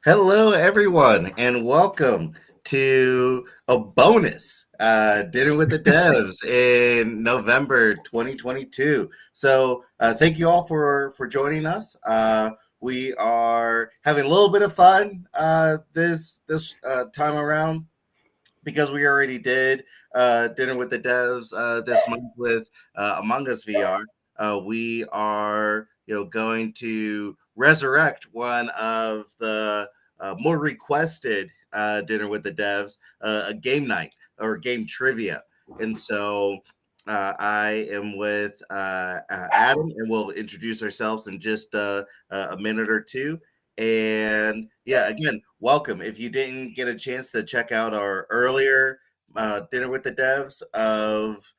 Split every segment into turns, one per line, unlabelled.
Hello, everyone, and welcome to a bonus dinner with the devs in November 2022. Thank you all for joining us. We are having a little bit of fun this time around because we already did dinner with the devs this month with Among Us VR. We are going to resurrect one of the more requested dinner with the devs, a game night or game trivia, and so. I am with Adam, and we'll introduce ourselves in just a minute or two. And yeah, again, welcome. If you didn't get a chance to check out our earlier dinner with the devs of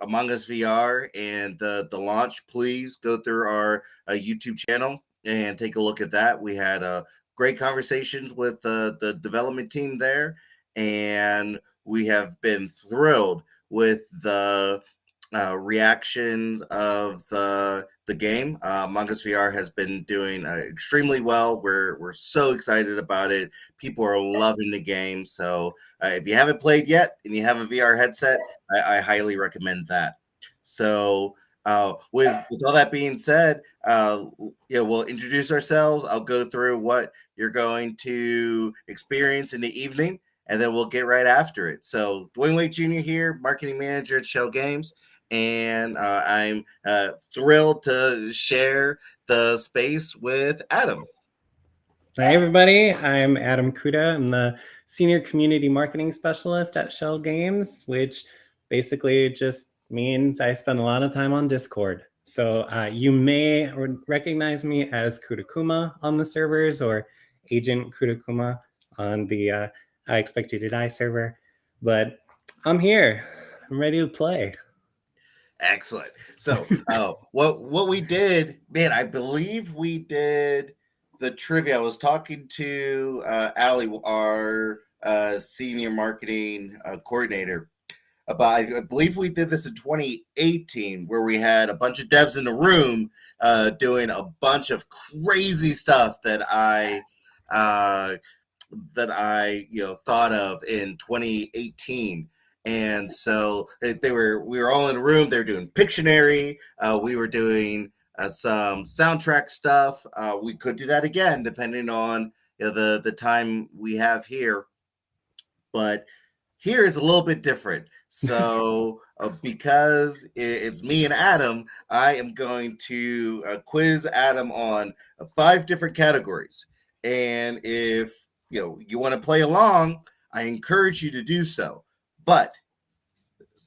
Among Us VR and the launch, please go through our YouTube channel and take a look at that. We had great conversations with the development team there, and we have been thrilled with the reactions of the game. Among Us VR has been doing extremely well. We're so excited about it. People are loving the game. So if you haven't played yet and you have a VR headset, I highly recommend that. So with all that being said, we'll introduce ourselves. I'll go through what you're going to experience in the evening, and then we'll get right after it. So Dwayne Waite Jr. here, marketing manager at Schell Games, and I'm thrilled to share the space with Adam.
Hi, everybody. I'm Adam Kuda. I'm the Senior Community Marketing Specialist at Schell Games, which basically just means I spend a lot of time on Discord. So you may recognize me as Kudakuma on the servers or Agent Kudakuma on the I Expect You to Die server. But I'm here. I'm ready to play.
Excellent. So what we did, man, I believe we did the trivia. I was talking to Allie, our senior marketing coordinator, about, I believe we did this in 2018, where we had a bunch of devs in the room doing a bunch of crazy stuff uh, that I thought of in 2018. And so we were all in a room. They were doing Pictionary. We were doing some soundtrack stuff. We could do that again, depending on the time we have here. But here is a little bit different. So because it's me and Adam, I am going to quiz Adam on 5 different categories. And if you want to play along, I encourage you to do so. But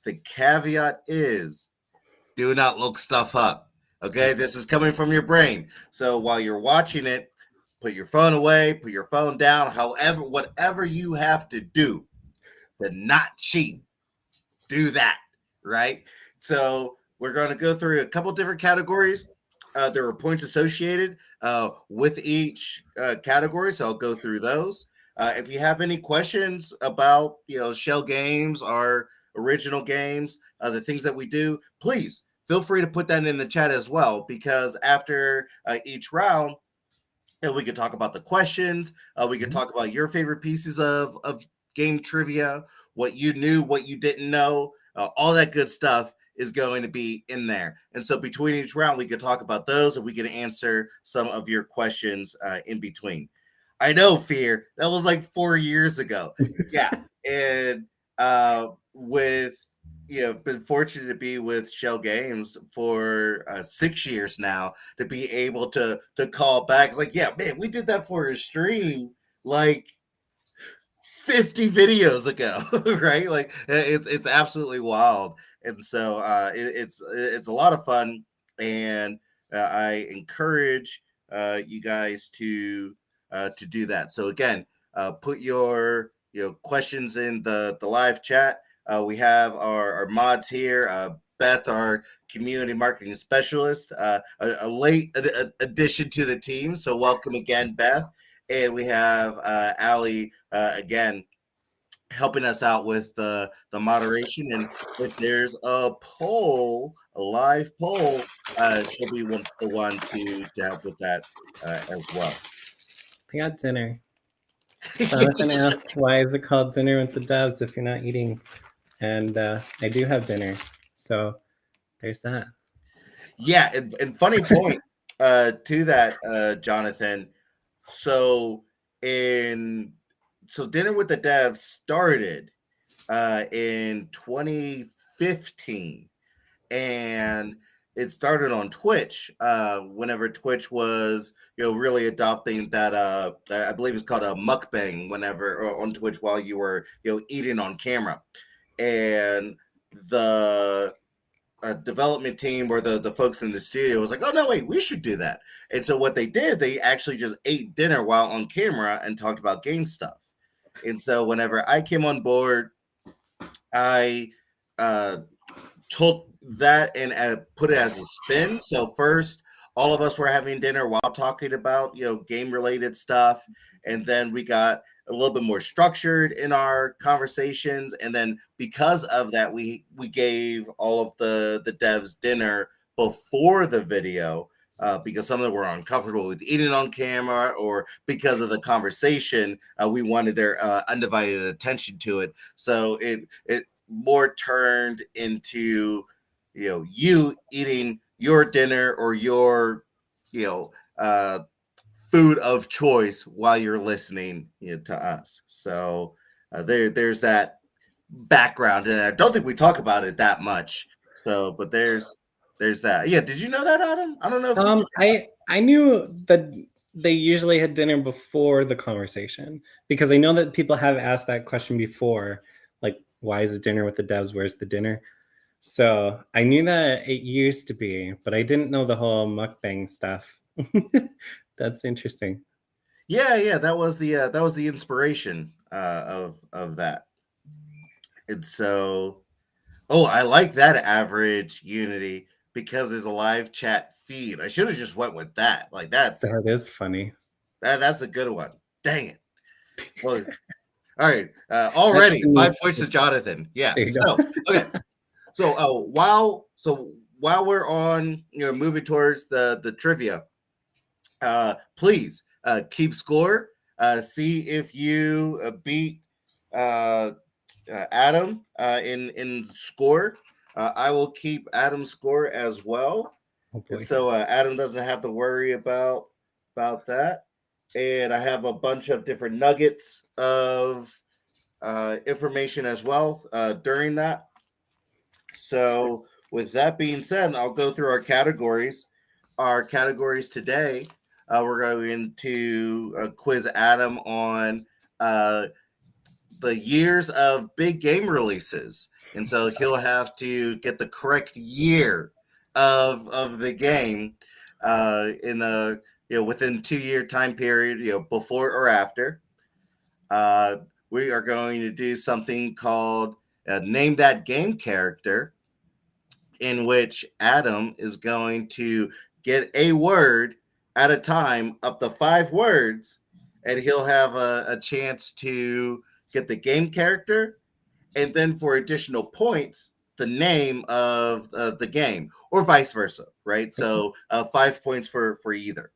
the caveat is, do not look stuff up. Okay, this is coming from your brain. So while you're watching it, put your phone away, put your phone down, however, whatever you have to do to not cheat, do that, right? So we're going to go through a couple different categories. There are points associated with each category, so I'll go through those. If you have any questions about Schell Games, our original games, the things that we do, please feel free to put that in the chat as well. Because after each round, we could talk about the questions. We could talk about your favorite pieces of game trivia, what you knew, what you didn't know, all that good stuff is going to be in there. And so between each round, we could talk about those, and we can answer some of your questions in between. I know, Fear, that was like 4 years ago. Yeah. And with been fortunate to be with Schell Games for 6 years now, to be able to call back. It's like, yeah, man, we did that for a stream like 50 videos ago, right? Like it's absolutely wild. And so it's a lot of fun, and I encourage you guys to do that. So again, put your questions in the live chat. We have our mods here. Beth, our community marketing specialist, a late addition to the team. So welcome again, Beth. And we have Allie again helping us out with the moderation. And if there's a poll, a live poll, she'll be the one to help with that as well.
I got dinner. Jonathan asked, why is it called Dinner with the Devs if you're not eating? And I do have dinner. So there's that.
Yeah, and funny point to that, Jonathan. So in Dinner with the Devs started in 2015, and it started on Twitch whenever Twitch was really adopting that I believe it's called a mukbang whenever on Twitch while you were eating on camera, and the development team or the folks in the studio was like, oh no, wait, we should do that. And so what they did, they actually just ate dinner while on camera and talked about game stuff. And so whenever I came on board, I took that and put it as a spin. So first, all of us were having dinner while talking about game related stuff, and then we got a little bit more structured in our conversations. And then because of that, we gave all of the devs dinner before the video. Because some of them were uncomfortable with eating on camera, or because of the conversation, we wanted their undivided attention to it. So it more turned into you eating your dinner or your food of choice while you're listening to us. So there's that background, and I don't think we talk about it that much. So, but there's that. Yeah, did you know that, Adam? I don't know if you.
I knew that they usually had dinner before the conversation, because I know that people have asked that question before, like, why is it dinner with the devs? Where's the dinner? So I knew that it used to be, but I didn't know the whole mukbang stuff. That's interesting.
Yeah, that was the inspiration of that. And so, oh, I like that average Unity because there's a live chat feed. I should have just went with that. Like
That is funny.
that's a good one. Dang it. Well, all right. Already 5 points to Jonathan. Yeah.
There you
So
go.
okay. So while we're on moving towards the trivia, please keep score. See if you beat Adam in score. I will keep Adam's score as well,
Oh
and
boy.
so Adam doesn't have to worry about that. And I have a bunch of different nuggets of information as well during that. So, with that being said, I'll go through our categories. Our categories today, we're going to quiz Adam on uh, the years of big game releases, and so he'll have to get the correct year of the game in a within 2 year time period, before or after. Uh, we are going to do something called name that game character, in which Adam is going to get a word at a time, up to 5 words, and he'll have a chance to get the game character, and then for additional points, the name of the game, or vice versa, right? So 5 points for either.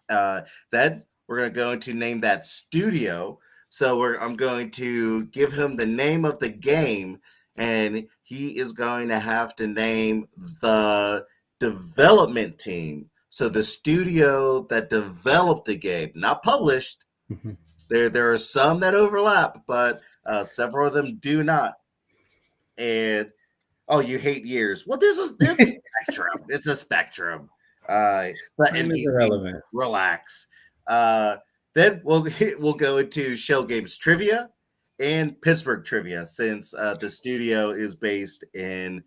Then we're going to go into name that studio. So I'm going to give him the name of the game, and he is going to have to name the development team. So the studio that developed the game, not published.
Mm-hmm.
There are some that overlap, but several of them do not. And oh, you hate years. Well, there's a spectrum. It's a spectrum. Let
Time is
NBC
irrelevant.
relax. Then we'll go into Shell Games trivia and Pittsburgh trivia, since the studio is based in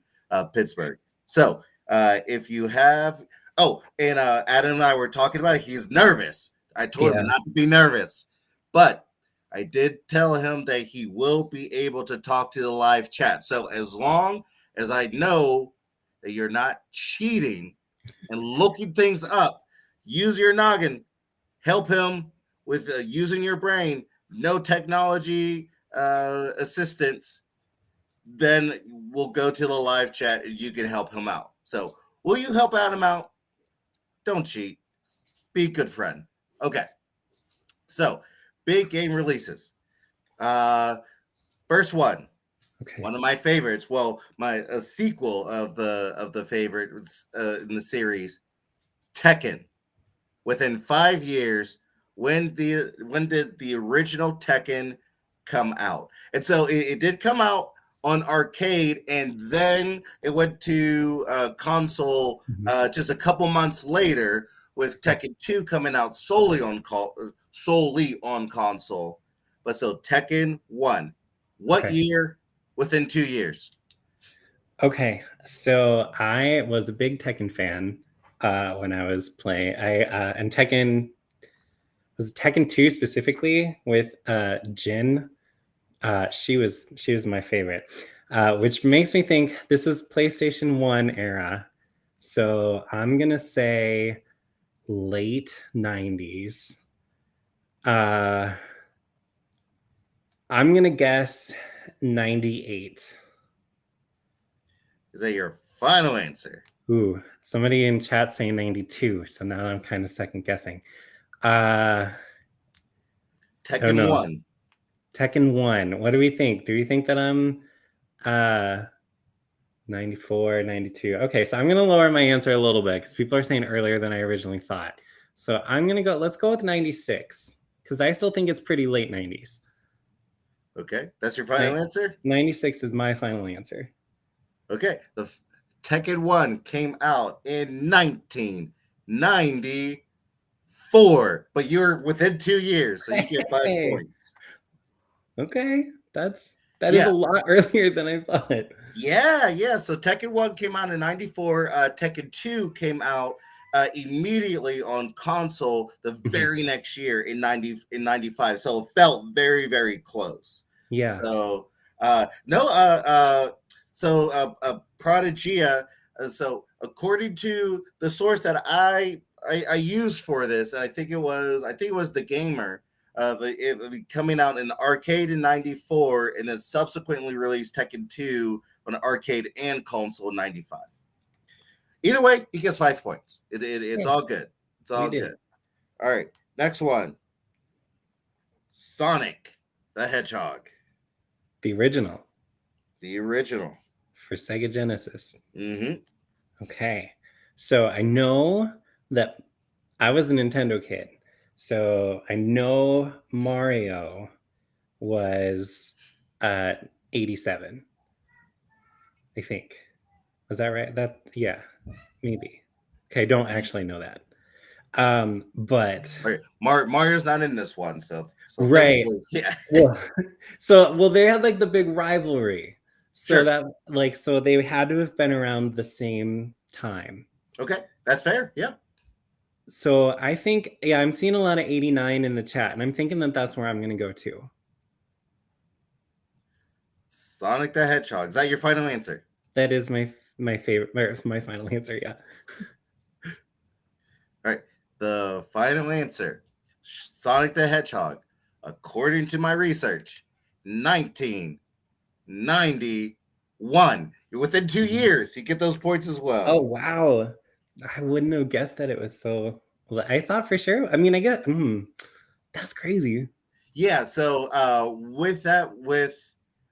Pittsburgh. So if you have, and Adam and I were talking about it. He's nervous. I told him not to be nervous, but I did tell him that he will be able to talk to the live chat. So as long as I know that you're not cheating and looking things up, use your noggin, help him with using your brain, no technology assistance, then we'll go to the live chat and you can help him out. So will you help Adam out? Don't cheat. Be a good friend. Okay. So, big game releases. First one,
Okay.
one of my favorites. Well, a sequel of the favorites in the series, Tekken. Within 5 years, when did the original Tekken come out? And so it did come out on arcade, and then it went to console just a couple months later, with Tekken 2 coming out solely on console. But so Tekken 1, what
Okay.
year? Within 2 years.
Okay. So I was a big Tekken fan when I was playing. And Tekken was Tekken 2 specifically with Jin. She was my favorite, which makes me think this was PlayStation 1 era. So I'm gonna say late 90s. I'm gonna guess 98.
Is that your final answer?
Ooh, somebody in chat saying 92. So now I'm kind of second guessing. I don't
Tekken
know.
1.
Tekken 1. What do we think? Do we think that I'm 94, 92? Okay, so I'm going to lower my answer a little bit because people are saying earlier than I originally thought. So I'm going to go, let's go with 96 because I still think it's pretty late 90s.
Okay, that's your final answer?
96 is my final answer.
Okay, the Tekken 1 came out in 1994, but you're within 2 years, so you get 5 points.
Okay, that is a lot earlier than I thought.
Yeah. So Tekken 1 came out in 94. Tekken 2 came out immediately on console the very next year in 95. So it felt very, very close.
Yeah.
So Prodigia. So according to the source that I used for this, I think it was the Gamer. It coming out in arcade in 94 and then subsequently released Tekken 2 on arcade and console in 95. Either way, he gets 5 points. It's all good. It's all good. All right, next one. Sonic the Hedgehog.
The original. For Sega Genesis.
Mm-hmm.
Okay. So I know that I was a Nintendo kid. So I know Mario was 87. I think. Was that right? Yeah, maybe. Okay, I don't actually know that. But
right. Mario's not in this one, so
right.
Yeah.
Well, they had like the big rivalry. So
Sure.
so they had to have been around the same time.
Okay, that's fair. Yeah.
So I think, I'm seeing a lot of 89 in the chat, and I'm thinking that that's where I'm going to go to.
Sonic the Hedgehog. Is that your final answer?
That is my favorite, my final answer, yeah.
All right. The final answer, Sonic the Hedgehog, according to my research, 1991. You're within 2 years. You get those points as well.
Oh, wow. I wouldn't have guessed that it was so... I thought for sure. I mean, I guess... that's crazy.
Yeah, so with that,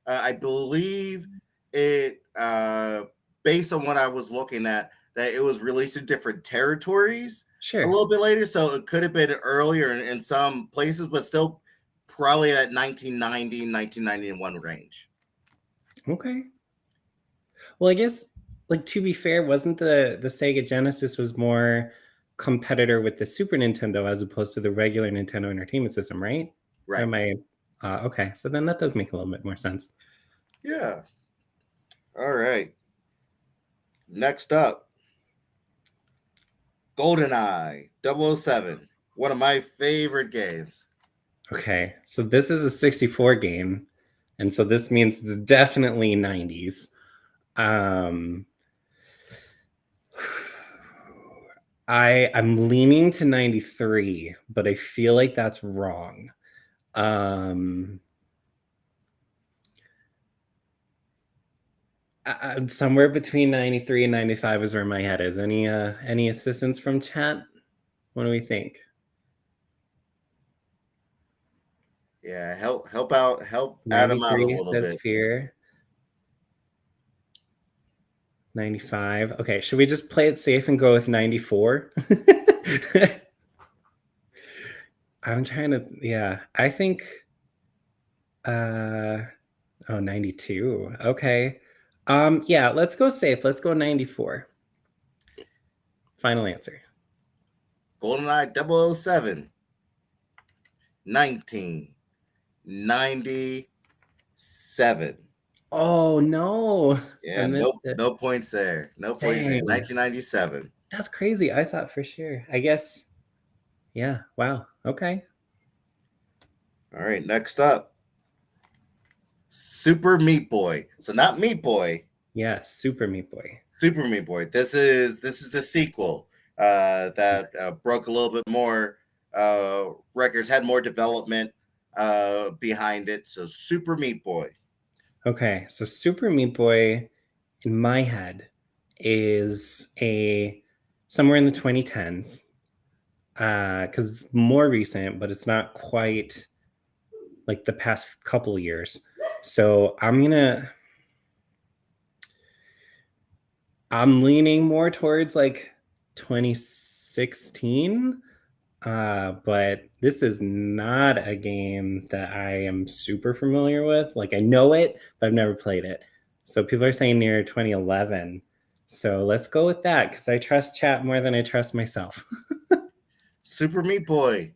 I believe it, based on what I was looking at, that it was released in different territories a little bit later. So it could have been earlier in some places, but still probably at 1990, 1991 range.
Okay. Well, I guess, like, to be fair, wasn't the Sega Genesis was more competitor with the Super Nintendo as opposed to the regular Nintendo Entertainment System, right?
Right.
Or am I... okay, so then that does make a little bit more sense.
Yeah. All right. Next up, GoldenEye 007, one of my favorite games.
Okay, so this is a 64 game, and so this means it's definitely 90s. I'm leaning to 93, but I feel like that's wrong. Somewhere between 93 and 95 is where my head is. Any assistance from chat? What do we think?
Yeah, help Adam out a
93
little
says
bit.
Fear. 95. Okay, should we just play it safe and go with 94? I'm trying to, yeah, I think, oh, 92. Okay. Yeah, let's go safe. Let's go 94. Final answer.
GoldenEye 007, 1997.
Oh, no. I
Yeah,
missed it.
no points there. No points there.
Dang.
1997.
That's crazy. I thought for sure. I guess, yeah, wow. Okay.
All right, next up, Super Meat Boy. So not Meat Boy,
Yeah, Super Meat Boy.
Super Meat Boy. This is the sequel that broke a little bit more records, had more development behind it. So Super Meat Boy.
Okay, so Super Meat Boy in my head is a somewhere in the 2010s. Because more recent, but it's not quite like the past couple years. So I'm leaning more towards like 2016. But this is not a game that I am super familiar with. Like I know it, but I've never played it. So people are saying near 2011. So let's go with that because I trust chat more than I trust myself.
Super Meat Boy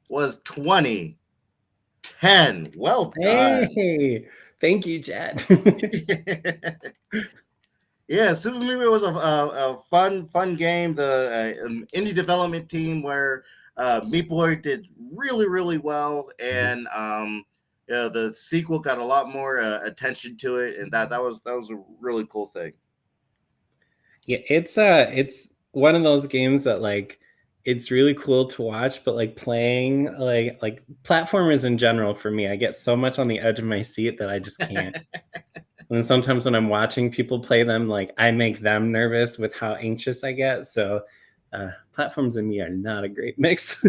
was 2010. Well done.
Hey, thank you, chat.
Yeah, Super Meat Boy was a fun game. The indie development team where Meat Boy did really well, and yeah, the sequel got a lot more attention to it, and that was a really cool thing.
Yeah, it's one of those games that like it's really cool to watch, but like playing like platformers in general for me, I get so much on the edge of my seat that I just can't. And sometimes when I'm watching people play them, like I make them nervous with how anxious I get. So platforms and me are not a great mix.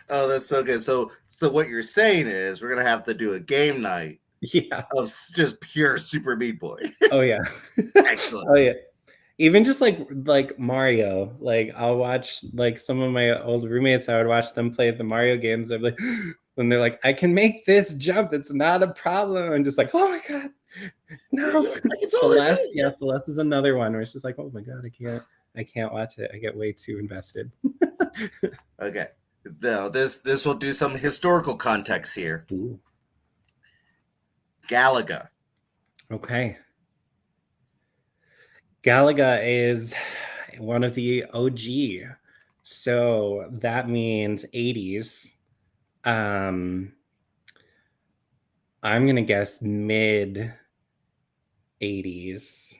Oh, that's so good. So what you're saying is we're gonna have to do a game night
Yeah.
of just pure Super Meat Boy.
Oh yeah.
Excellent.
Oh yeah. Even just like Mario, like I'll watch like some of my old roommates. I would watch them play the Mario games. I'd be like, when they're like, "I can make this jump. It's not a problem." I'm just like, "Oh my god, no!"
I can totally do
Celeste,
it.
yeah, Celeste is another one where it's just like, "Oh my god, I can't watch it. I get way too invested."
Okay. Now this will do some historical context here.
Ooh.
Galaga.
Okay, Galaga is one of the OG, so that means 80s. Um, I'm gonna guess mid 80s,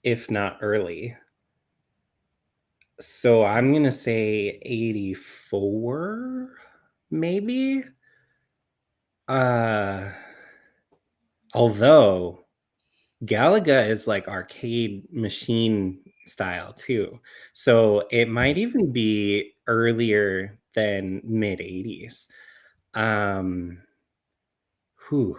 if not early. So I'm gonna say 84, maybe. Uh, although Galaga is like arcade machine style too, so it might even be earlier than mid 80s. Um, whew.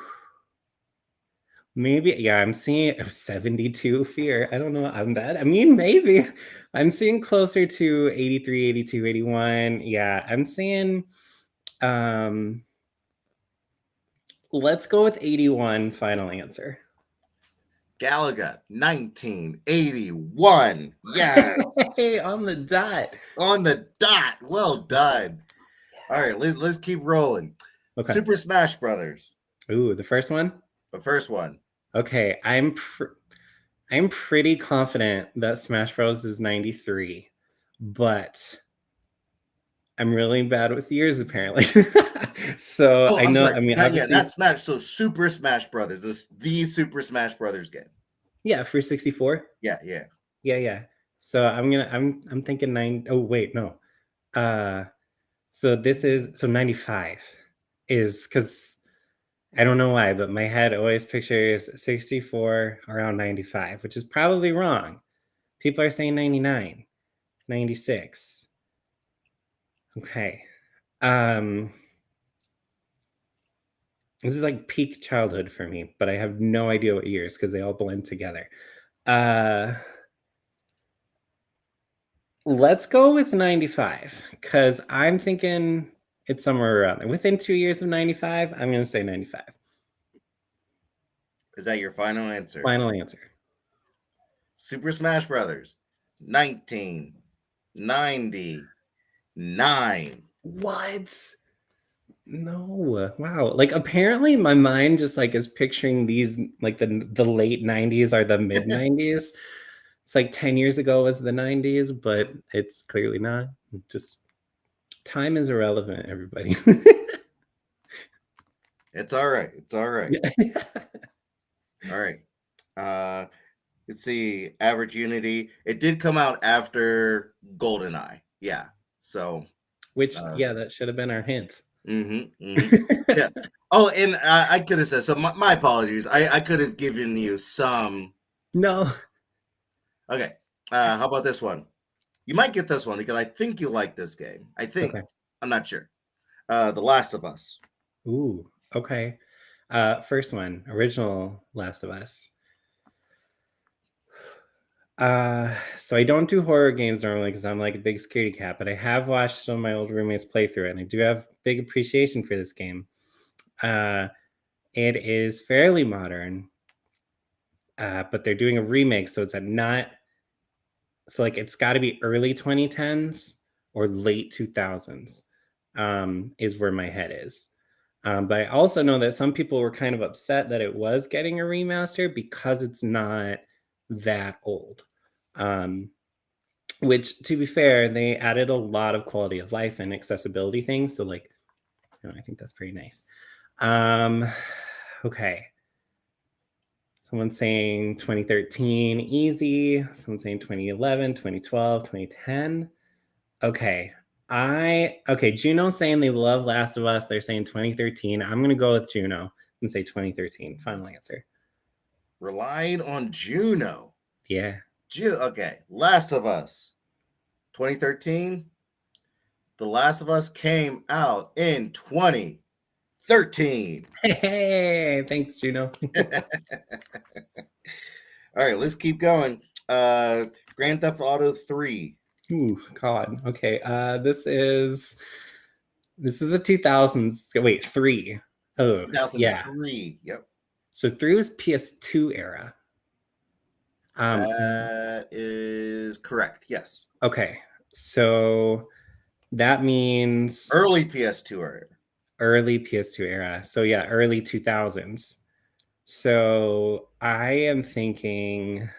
Maybe, yeah, I'm seeing 72 fear. I don't know. I mean, maybe I'm seeing closer to 83, 82, 81. Yeah, I'm seeing, um, let's go with 81 final answer.
Galaga 1981. Yes.
Hey, on the dot.
On the dot. Well done. All right, let's keep rolling.
Okay.
Super Smash Brothers.
Ooh, the first one.
The first one.
Okay, I'm pretty confident that Smash Bros is 93, but I'm really bad with years apparently. So
Oh,
I
I'm
know,
sorry.
I mean,
Not yet. Not
obviously,
Smash. So Super Smash Brothers. This the Super Smash Brothers game.
yeah, for 64.
Yeah.
Yeah. So I'm thinking nine. Oh wait, no. Uh, so this is so 95 is because I don't know why, but my head always pictures 64 around 95, which is probably wrong. People are saying 99, 96. Okay. Um, This is like peak childhood for me, but I have no idea what years because they all blend together. Let's go with 95 because I'm thinking it's somewhere around there. Within 2 years of 95, I'm going to say 95.
Is that your final answer?
Final answer.
Super Smash Brothers, 1999.
What? No. Wow. Like apparently my mind just like is picturing these like the late 90s are the mid 90s. It's like 10 years ago was the 90s, but it's clearly not. Just time is irrelevant, everybody.
It's all right. It's all right.
Yeah.
All right. Let's see. Average Unity. It did come out after GoldenEye. Yeah. So.
Which yeah, that should have been our hint.
Yeah. Oh, and I could have said so. My apologies. I could have given you some.
No.
Okay. How about this one? You might get this one because I think you like this game. I think.
Okay.
I'm not sure. The Last of Us.
Ooh, okay. First one, original Last of Us. So I don't do horror games normally because I'm like a big scaredy cat, but I have watched some of my old roommates play through it, and I do have big appreciation for this game. It is fairly modern, but they're doing a remake, so it's like it's got to be early 2010s or late 2000s, is where my head is. But I also know that some people were kind of upset that it was getting a remaster because it's not that old. Which, to be fair, they added a lot of quality of life and accessibility things. So, like, I think that's pretty nice. Okay. Someone's saying 2013, easy. Someone's saying 2011, 2012, 2010. Okay. Juno's saying they love Last of Us. They're saying 2013. I'm going to go with Juno and say 2013. Final answer.
Relying on Juno.
Yeah.
Okay. Last of Us. 2013. The Last of Us came out in 2013.
Hey, thanks, Juno.
All right, let's keep going. Grand Theft Auto 3.
Ooh, God. Okay. This is a 2000s. Wait, 3. Oh, yeah.
2003. Yep.
So 3 was PS2 era.
That is correct. Yes.
Okay. So that means
Early PS2 era.
early PS2 era. So yeah, early 2000s. So I am thinking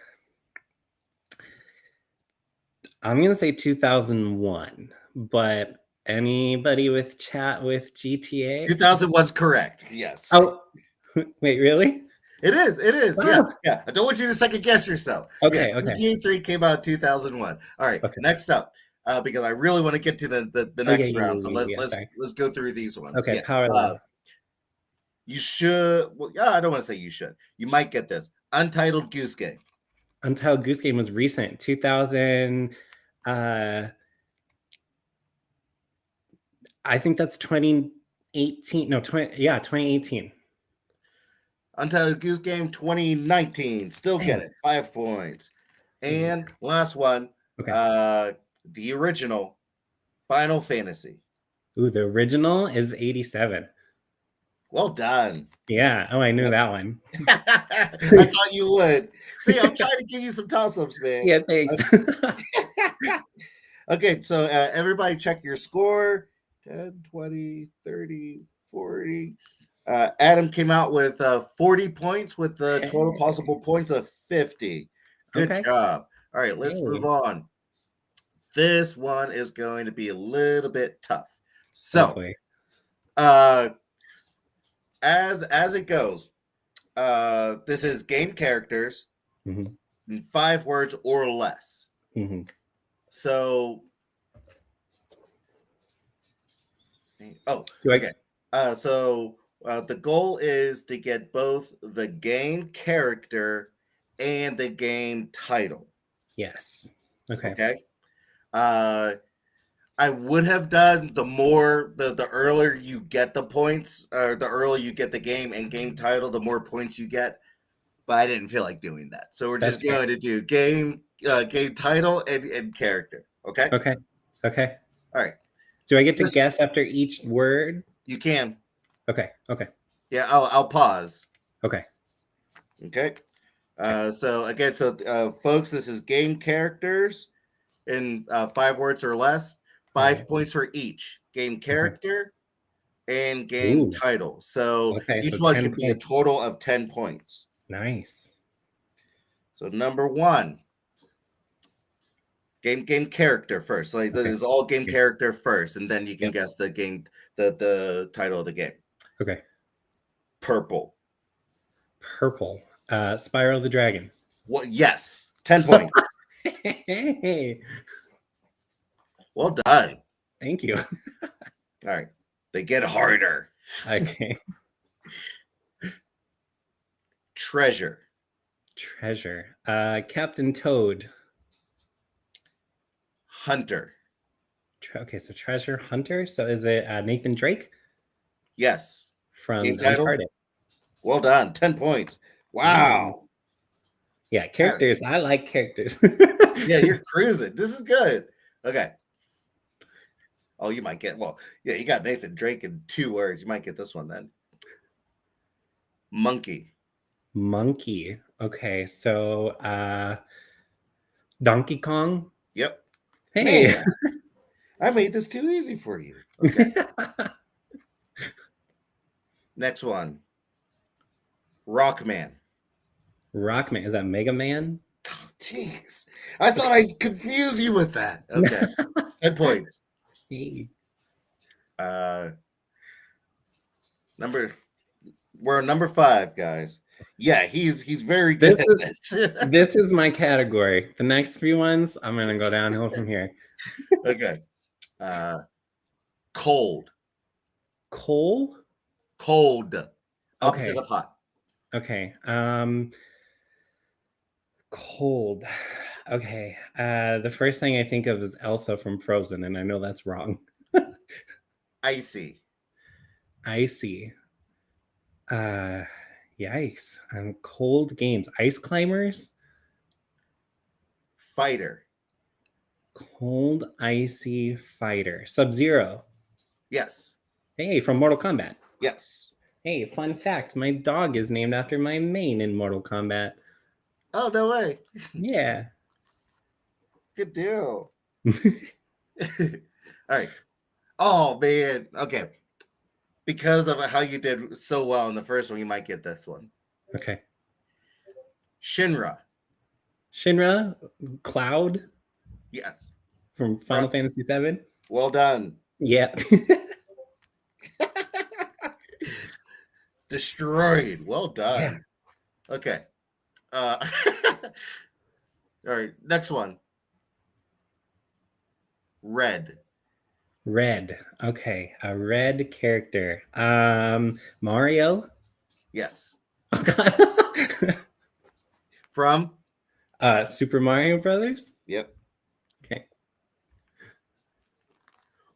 I'm going to say 2001, but anybody with chat with GTA?
2001's correct. Yes.
Oh, wait, really?
It is. It is.
Wow.
Yeah. Yeah. I don't want you to second guess yourself.
Okay.
Yeah.
Okay.
GTA 3 came out in 2001. All right.
Okay.
Next up, because I really want to get to the next round. So
Sorry.
let's go through these ones.
Okay.
Yeah.
Power level.
You should. Well, yeah, I don't want to say you should. You might get this. Untitled Goose Game.
Untitled Goose Game was recent. 2000. I think that's 2018. No, 2018.
Untitled Goose Game 2019. Still get it. 5 points. And last one.
Okay.
The original Final Fantasy.
Ooh, the original is 87.
Well done.
Yeah. Oh, I knew that one.
I thought you would. See, I'm trying to give you some toss-ups, man.
Yeah, thanks.
Okay, so everybody check your score. 10, 20, 30, 40. Adam came out with 40 points with the total possible points of 50. Good job. All right, let's move on. This one is going to be a little bit tough. So, as it goes, this is game characters in 5 words or less. So, okay. So the goal is to get both the game character and the game title.
Yes. Okay.
Okay. I would have done the earlier you get the points, or the earlier you get the game and game title, the more points you get. But I didn't feel like doing that, so we're
That's
just
fair.
going to do game title and character. Okay.
Okay. Okay.
All right.
Do I get to
Just
guess after each word?
you can.
Okay. Okay.
Yeah. I'll pause.
Okay.
Okay.
Okay.
So again, folks, this is game characters in 5 words or less.
All
5 points for each game
right.
character and game
Ooh.
title. So
Okay. So
each one
10
could be a
points.
total of 10 points.
Nice.
So number one, game character first. Like this
Okay.
is all game
Okay.
character first, and then you can
Yep.
guess the title of the game.
Okay.
Purple.
Purple. Spiral the Dragon.
Well, yes, 10 points.
Hey.
Well done.
Thank you.
All right, they get harder.
Okay.
Treasure.
Treasure. Captain Toad.
Hunter.
Okay, so Treasure Hunter. So is it Nathan Drake
Yes.
from
Game title.
Uncharted?
Well done. 10 points. Wow.
Yeah, characters. I like characters.
Yeah, you're cruising. This is good. Okay. Oh, you might get, well, yeah, you got Nathan Drake in 2 words. You might get this one then. Monkey.
Monkey. Okay, so Donkey Kong.
Yep.
Hey.
Man, I made this too easy for you. Okay. Next one. Rockman.
Rockman. Is that Mega Man?
Jeez. I thought I'd confuse you with that. Okay. 10 points.
Hey.
We're number 5, guys. Yeah, he's very good at this.
This is my category. The next few ones, I'm gonna go downhill from here.
Okay. Cold.
Coal?
Cold. Opposite of hot.
Okay. Cold. Okay. The first thing I think of is Elsa from Frozen, and I know that's wrong.
Icy.
Icy. Yikes. Cold games. Ice climbers?
Fighter.
Cold, icy fighter. Sub-Zero.
Yes.
Hey, from Mortal Kombat.
Yes.
Hey, fun fact. My dog is named after my main in Mortal Kombat.
Oh, no way.
Yeah.
Good deal. All right. Oh, man. Okay. Because of how you did so well in the first one, you might get this one.
Okay.
Shinra.
Shinra, Cloud.
Yes.
From Final Fantasy VII.
Well done.
Yeah.
Destroyed. Well done. Yeah. Okay. All right. Next one. Red.
Red. Okay. A red character. Mario.
Yes.
Oh, God.
From?
Super Mario Brothers.
Yep.
Okay.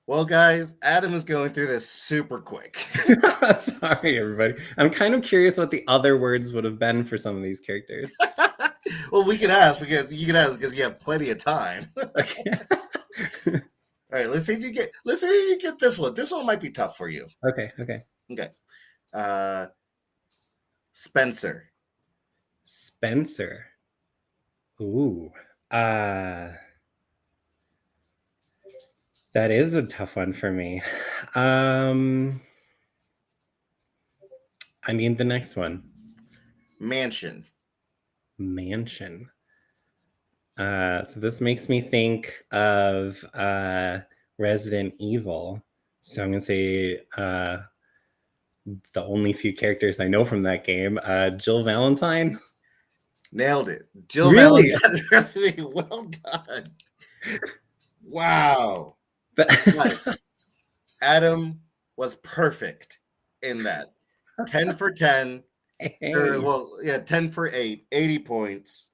Well, guys, Adam is going through this super quick.
Sorry, everybody. I'm kind of curious what the other words would have been for some of these characters.
Well, we can ask because you have plenty of time.
Okay.
All right, let's see if you get this one. This one might be tough for you.
Okay.
Spencer.
Spencer. Ooh. That is a tough one for me. I need the next one.
Mansion.
So this makes me think of Resident Evil. So I'm gonna say the only few characters I know from that game. Jill Valentine.
Nailed it. Jill
Really?
Valentine. Well done. Wow. Nice. Adam was perfect in that. 10 for 10.
Hey.
10 for 8. 80 points.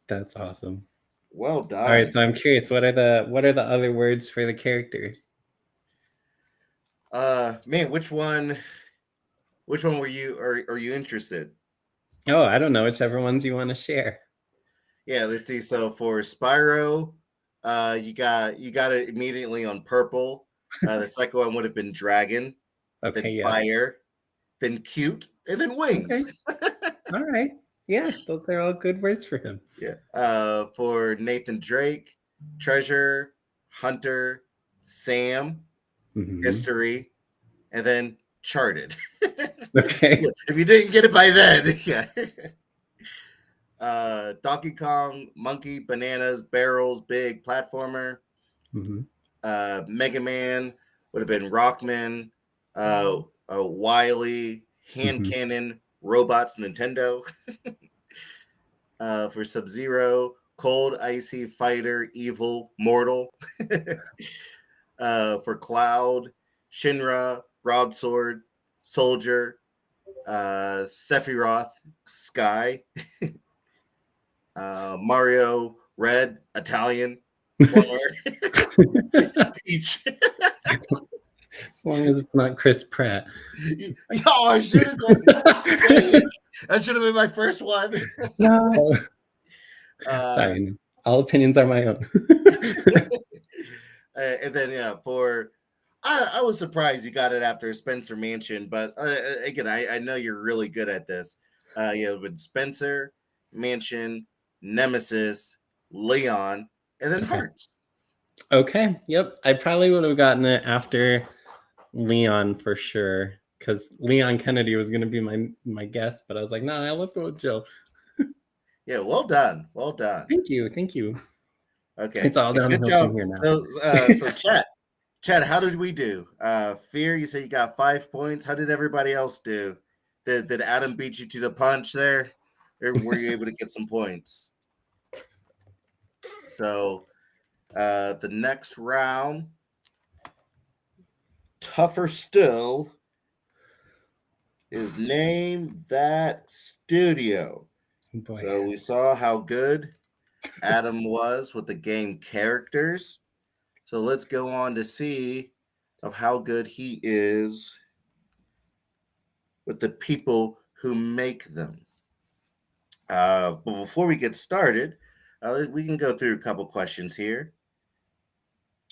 That's awesome.
Well
All right,
done.
so I'm curious, what are the other words for the characters?
Man, which one were you are you interested?
Oh, I don't know, whichever ones you want to share.
Yeah, let's see. So for Spyro, you got it immediately on purple. The second one would have been dragon, then
Okay, yeah.
fire, then cute, and then
Okay.
wings.
All right. Yeah, those are all good words for him.
Yeah. For Nathan Drake, treasure, hunter, Sam,
Hmm.
history, and then charted.
Okay.
Yeah, if you didn't get it by then, yeah. Donkey Kong, monkey, bananas, barrels, big platformer.
Hmm.
Mega Man would have been Rockman, Wily, hand
Hmm.
cannon, robots, Nintendo. For Sub Zero, cold, icy, fighter, evil, mortal. For Cloud, Shinra, broadsword, soldier, Sephiroth, sky. Mario, red, Italian, plumber, peach.
As long as it's not Chris Pratt.
Oh, I should have done. Dang it. That should have been my first one.
No.
Uh,
Sorry, no. All opinions are my own.
and then yeah, for I was surprised you got it after Spencer Mansion, but again, I know you're really good at this. Yeah, with Spencer Mansion, Nemesis, Leon, and then
Okay.
Hearts.
Okay. Yep. I probably would have gotten it after Leon for sure, because Leon Kennedy was going to be my guest, but I was like, nah, let's go with Jill.
Yeah, well done, well done.
Thank you. Thank you.
Okay,
It's all
good
downhill from
job.
here now.
So Chad, how did we do? Fear, you said you got 5 points. How did everybody else do? Did Adam beat you to the punch there, or were you able to get some points? So the next round, tougher still, is name that studio.
Boy.
So we saw how good Adam was with the game characters. So let's go on to see of how good he is with the people who make them. But before we get started, we can go through a couple questions here.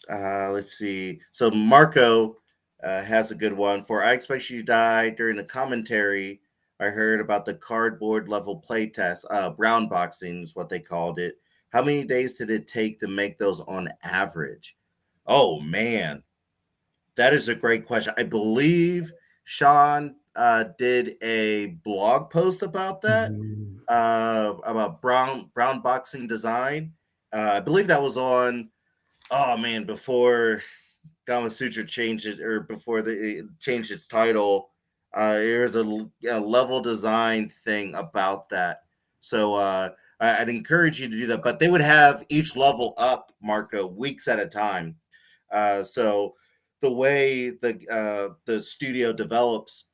Let's see. So Marco has a good one for I expect you to die during the commentary. I heard about the cardboard level play test. Brown boxing is what they called it. How many days did it take to make those on average? Oh man, that is a great question. I believe Sean did a blog post about that,
Mhm.
about brown boxing design. I believe that was on. Oh man, before Gama Sutra changed it, or before it changed its title, there was a level design thing about that. So I'd encourage you to do that. But they would have each level up, Marco, weeks at a time. So the way the studio develops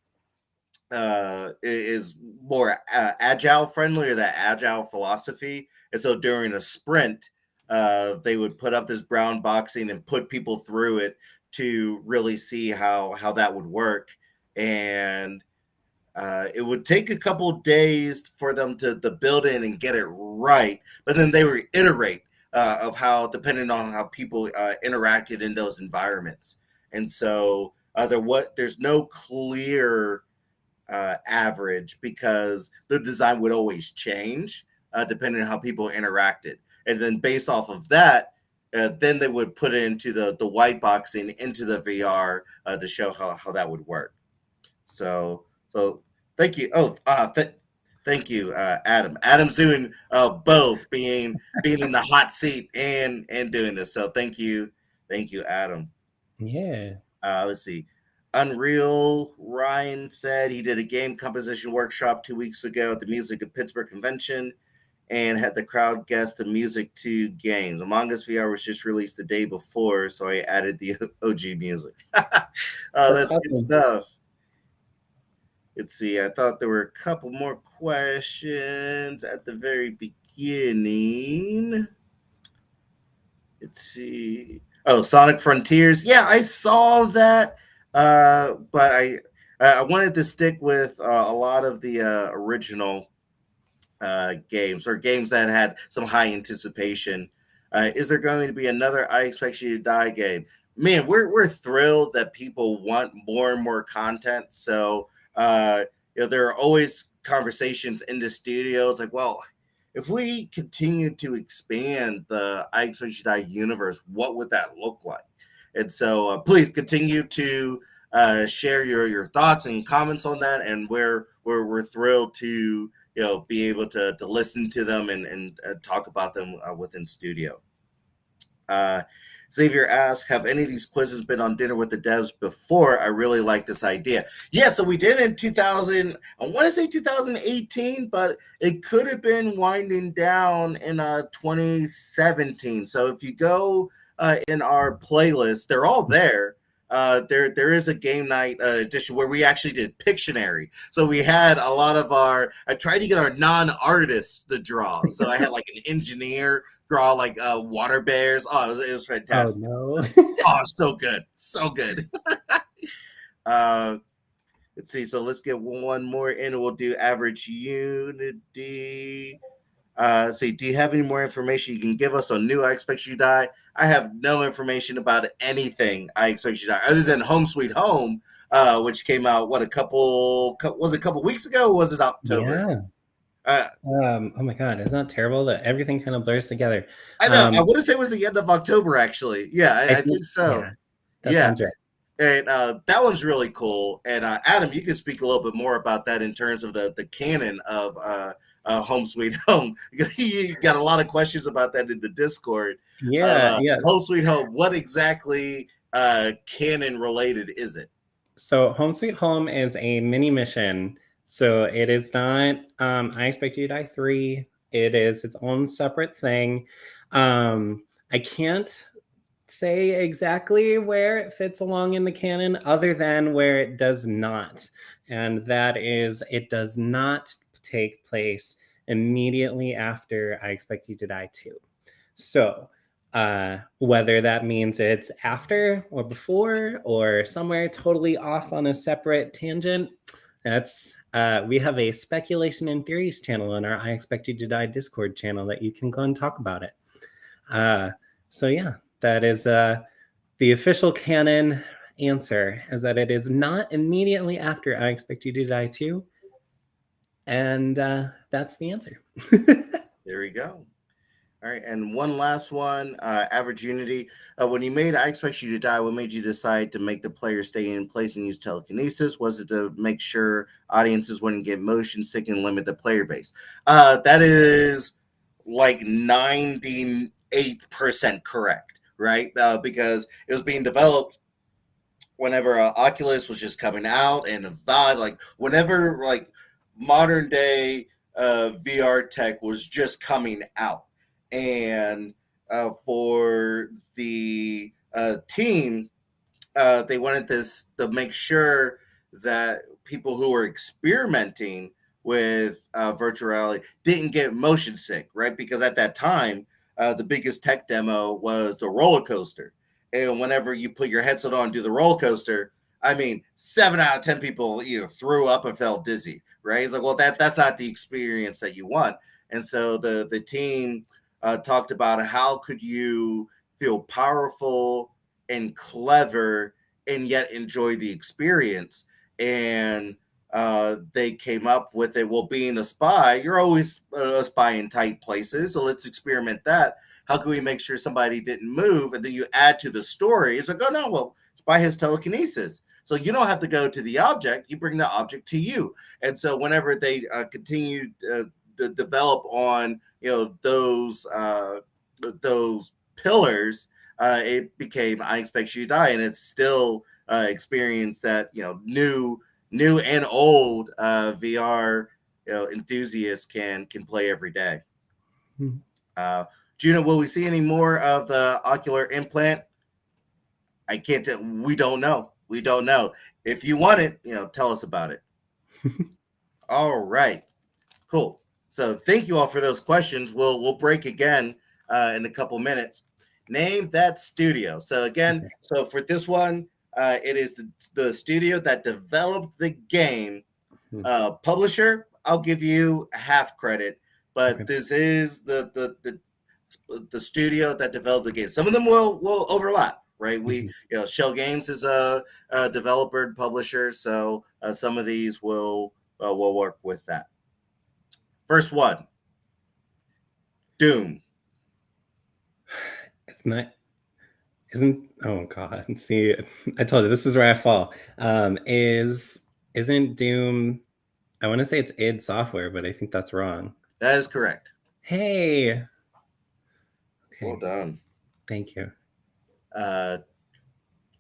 is more agile friendly, or that agile philosophy. And so during a sprint, they would put up this brown boxing and put people through it to really see how that would work. And it would take a couple days for them to build it and get it right, but then they would iterate of how, depending on how people interacted in those environments. And so there's no clear average, because the design would always change depending on how people interacted. And then based off of that, then they would put it into the white boxing into the VR to show how that would work. So thank you. Thank you, Adam. Adam's doing both, being in the hot seat and doing this. So thank you, Adam.
Yeah.
Let's see. Unreal Ryan said he did a game composition workshop 2 weeks ago at the Music of Pittsburgh Convention and had the crowd guess the music to games. Among Us VR was just released the day before, so I added the OG music.
That's
That's good
awesome.
stuff. Let's see. I thought there were a couple more questions at the very beginning. Let's see. Oh, Sonic Frontiers. Yeah, I saw that, but I wanted to stick with a lot of the original games or games that had some high anticipation. Is there going to be another I Expect You to Die game? Man, we're thrilled that people want more and more content. So there are always conversations in the studios like, well, if we continue to expand the I Expect You to Die universe, what would that look like? And so please continue to share your thoughts and comments on that. And we're thrilled to be able to listen to them and talk about them within studio. uh Xavier asks, have any of these quizzes been on Dinner with the Devs before? I really like this idea. Yeah, so we did in 2000, I want to say 2018, but it could have been winding down in 2017. So if you go in our playlist, they're all there. There is a game night edition where we actually did Pictionary. So we had a lot of I tried to get our non-artists to draw. So I had like an engineer draw like water bears. Oh, it was
Oh
fantastic.
no.
So, oh, so good, so good. uh, let's see. So let's get one more in, and we'll do average unity. See, do you have any more information you can give us on new I Expect You to Die? I have no information about anything I Expect You to Die other than Home Sweet Home, which came out a couple weeks ago? Or was it October?
Yeah.
Uh,
Oh my God, isn't that terrible that everything kind of blurs together?
I know. I want to say it was the end of October, actually. Yeah,
I
I
think,
think so.
yeah, that
Yeah.
sounds right.
And that one's really cool. And Adam, you can speak a little bit more about that in terms of the canon of Home Sweet Home. You got a lot of questions about that in the Discord.
Yeah, yeah.
Home Sweet Home, what exactly canon related is it?
So Home Sweet Home is a mini mission. So it is not I Expect You to Die 3. It is its own separate thing. I can't say exactly where it fits along in the canon other than where it does not. And that is, it does not take place immediately after I Expect You to Die 2. So, whether that means it's after or before or somewhere totally off on a separate tangent, that's we have a speculation and theories channel in our I Expect You to Die Discord channel that you can go and talk about it. So yeah, that is the official canon answer is that it is not immediately after I Expect You to Die 2. And that's the answer.
There we go. All right, and one last one, average unity. When you made I Expect You to Die, what made you decide to make the player stay in place and use telekinesis? Was it to make sure audiences wouldn't get motion sick and limit the player base? That is like 98% correct, right? Because it was being developed whenever Oculus was just coming out and Vive, like whenever like modern day VR tech was just coming out, and for the team, they wanted this to make sure that people who were experimenting with virtual reality didn't get motion sick, right? Because at that time, the biggest tech demo was the roller coaster. And whenever you put your headset on and do the roller coaster, I mean, 7 out of 10 people either threw up and felt dizzy, right? It's like, well, that's not the experience that you want. And so the team talked about how could you feel powerful and clever and yet enjoy the experience. And they came up with it. Well, being a spy, you're always a spy in tight places. So let's experiment that. How can we make sure somebody didn't move? And then you add to the story. It's like, oh no, well, spy has telekinesis. So you don't have to go to the object. You bring the object to you. And so whenever they continued to develop on those pillars, it became I Expect You to Die, and it's still experience that new and old VR enthusiasts can play every day. Uh, Juno, will we see any more of the ocular implant? I can't tell. We don't know. We don't know. If you want it, tell us about it. All right. Cool. So thank you all for those questions. We'll break again in a couple minutes. Name that studio. So again,
Okay.
so for this one, it is the studio that developed the game.
Hmm.
Publisher, I'll give you half credit, but
Okay.
this is the studio that developed the game. Some of them will overlap, right?
Mhm.
Schell Games is a developer and publisher, so some of these will work with that. First one, Doom.
It's not. Isn't oh god. See, I told you this is where I fall. Isn't Doom? I want to say it's id Software, but I think that's wrong.
That is correct.
Hey.
Well
Okay.
done.
Thank you.
Uh,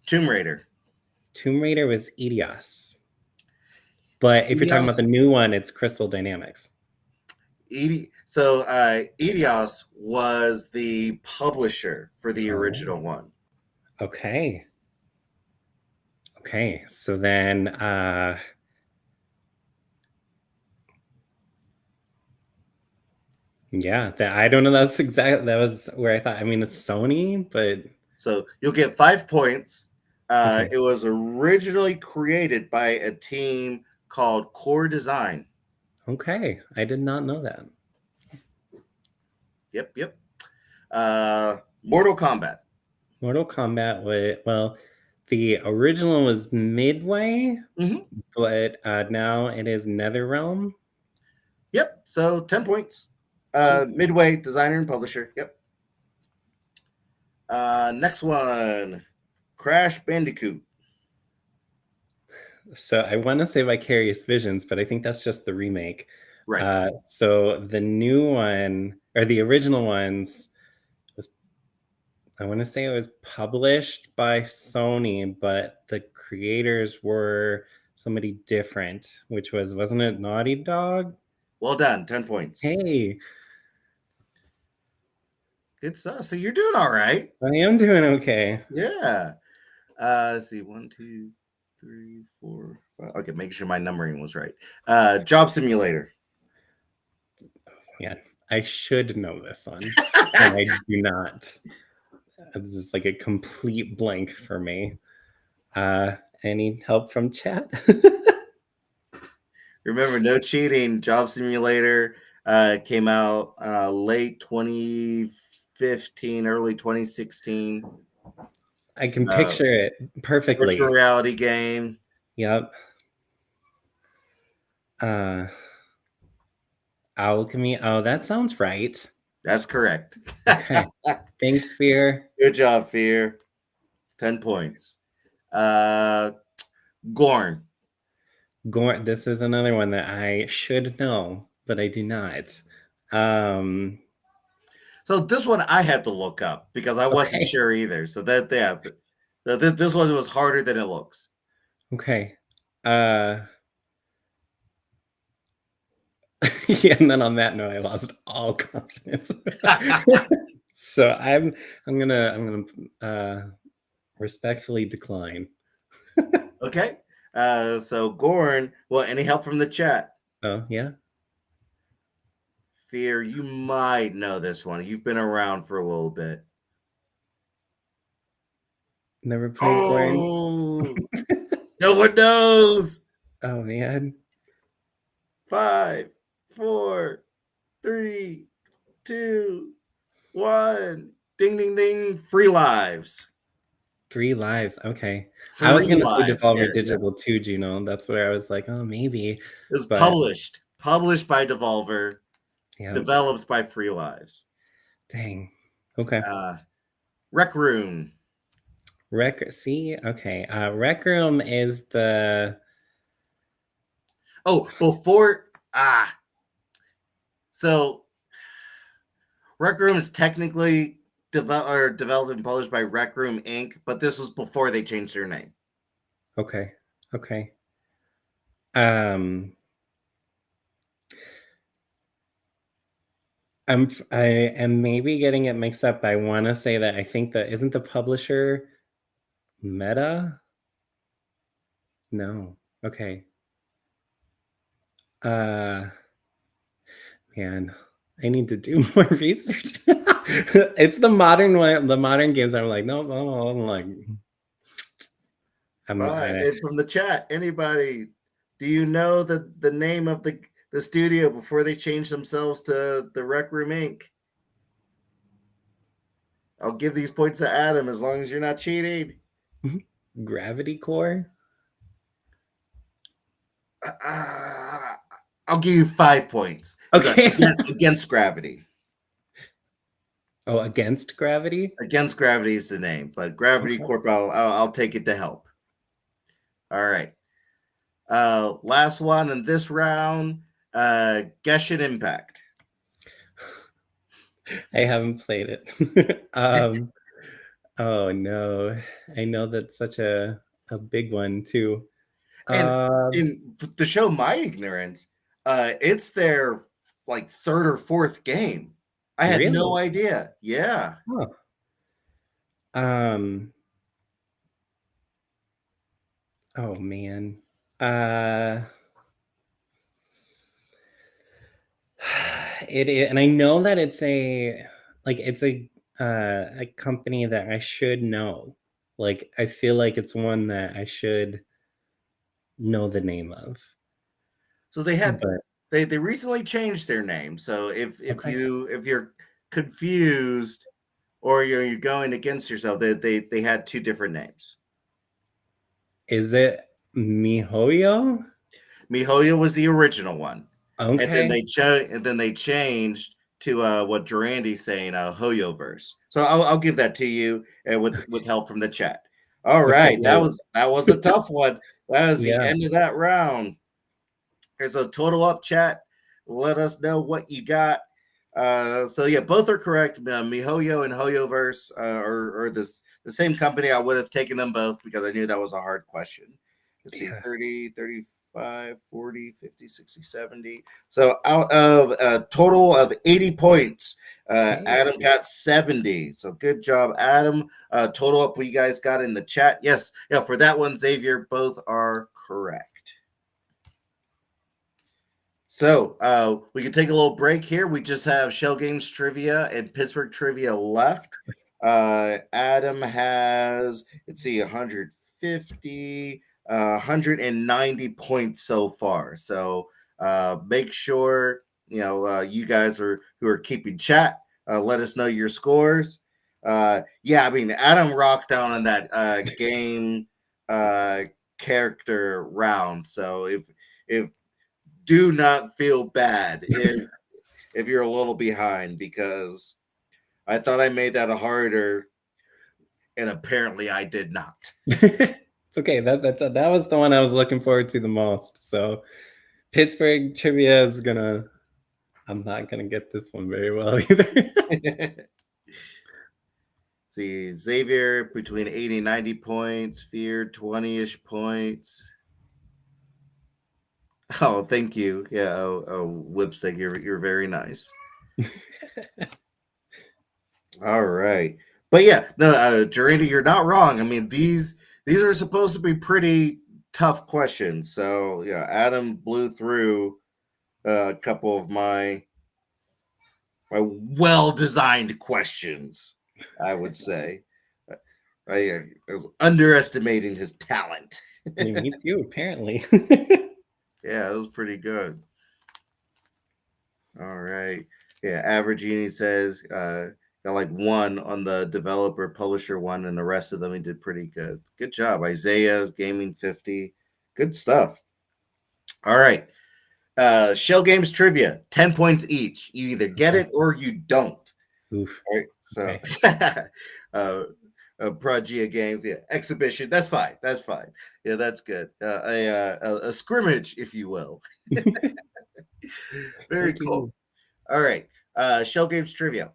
Tomb Raider.
Tomb Raider was Eidos. But if you're talking about
Eidos.
the new one, it's Crystal Dynamics.
So Eidos was the publisher for the
Oh,
original one.
okay. Okay. So then yeah, I don't know. That was where I thought. I mean, it's Sony, but
So you'll get 5 points.
okay.
It was originally created by a team called Core Design.
Okay. I did not know that.
Yep. Mortal Kombat.
Mortal Kombat well, the original was Midway,
Mm-hmm.
but now it is NetherRealm.
Yep. So 10 points. Midway, designer and publisher. Yep. Next one, Crash Bandicoot.
So I want to say Vicarious Visions, but I think that's just the remake.
Right.
So the new one or the original ones was, I want to say it was published by Sony, but the creators were somebody different, which wasn't it Naughty Dog?
Well done. 10 points.
Hey,
Good stuff. So you're doing all right.
I am doing okay.
Yeah. Let's see. 1, 2, 3, 4, 5. Okay, making sure my numbering was right. Job Simulator.
Yeah, I should know this one, and I do not. This is like a complete blank for me. Any help from chat?
Remember, no cheating. Job Simulator came out late 2015, early 2016.
I can picture it
Virtual
perfectly.
reality game.
Yep. Alchemy. Oh, that sounds right.
That's correct.
Okay. Thanks, Fear.
Good job, Fear. 10 points. Gorn.
Gorn. This is another one that I should know, but I do not.
So this one I had to look up because I wasn't
Okay.
sure either. So this one was harder than it looks.
Okay. Yeah, and then on that note, I lost all confidence. So I'm gonna respectfully decline.
Okay. So Gorn. Well, any help from the chat?
Oh yeah.
Fear, you might know this one. You've been around for a little bit.
Never played Gorn.
Oh, no one knows.
Oh man.
5, 4, 3, 2, 1. Ding, ding, ding. Free lives.
3 lives. Okay. I was
Free
gonna say
lives.
Devolver
There you go.
Digital too, Gino. That's where I was like, oh maybe.
It was
But
published by Devolver,
yeah.
developed by Free Lives.
Dang. Okay.
Rec Room.
Okay. Rec Room is the
So Rec Room is technically developed and published by Rec Room Inc., but this was before they changed their name.
Okay. I am maybe getting it mixed up. I want to say that I think that isn't the publisher Meta? No. Okay. Man. I need to do more research. It's the modern one, the modern games. I'm like, no, I'm like,
And from the chat, anybody, do you know the name of the studio before they changed themselves to the Rec Room Inc.? I'll give these points to Adam as long as you're not cheating.
Gravity Core.
I'll give you 5 points.
Okay.
Against Gravity.
Oh, Against Gravity?
Against Gravity is the name, but Gravity
Okay.
Corp, I'll take it to help. All right. Last one in this round, Genshin Impact.
I haven't played it. Oh no. I know that's such a big one too.
And to show my ignorance, it's their like third or fourth game. I had no
Really?
idea. Yeah.
Oh. Oh man. And I know that it's a company that I should know. Like I feel like it's one that I should know the name of.
So they had
But
they recently changed their name. So if
okay.
you're confused or you're going against yourself, they had two different names.
Is it MiHoYo?
MiHoYo was the original one, and then
Okay.
they changed to what Durandy's saying, Hoyoverse. So I'll give that to you, and with help from the chat. All
Okay,
right,
wait.
that was a tough one. That is the
Yeah.
end of that round. There's a total up chat. Let us know what you got. So yeah, both are correct. MiHoYo and Hoyoverse are the same company. I would have taken them both because I knew that was a hard question. Let's see,
Yeah.
30, 35, 40, 50, 60, 70. So out of a total of 80 points,
Hey.
Adam got 70. So good job, Adam. Total up what you guys got in the chat. Yes, yeah, for that one, Xavier, both are correct. So we can take a little break here. We just have Schell Games trivia and Pittsburgh trivia left. Adam has, let's see, 150, 190 points so far. So make sure you guys who are keeping chat. Let us know your scores. Yeah, I mean Adam rocked down on that game character round. So if do not feel bad if you're a little behind because I thought I made that harder and apparently I did not.
It's okay. That was the one I was looking forward to the most. So Pittsburgh trivia is gonna. I'm not gonna get this one very well either.
See, Xavier between 80 and 90 points, Fear 20-ish points. Oh, thank you. Yeah, Whipstick, you're very nice. All right. But yeah, no, Durandi, you're not wrong. I mean, these are supposed to be pretty tough questions. So yeah, Adam blew through a couple of my well-designed questions, I would say. I was underestimating his talent.
Me too, apparently.
Yeah, it was pretty good. All right. Yeah, Average Genie says got like one on the developer publisher one, and the rest of them he did pretty good. Good job. Isaiah's Gaming 50. Good stuff. All right. Schell Games trivia, 10 points each. You either get
Okay.
it or you don't.
Oof.
All right. So
Okay.
Progia Games, yeah, exhibition. That's fine. That's fine. Yeah, that's good. A scrimmage, if you will. Very
Thank
cool.
you.
All right. Schell Games trivia.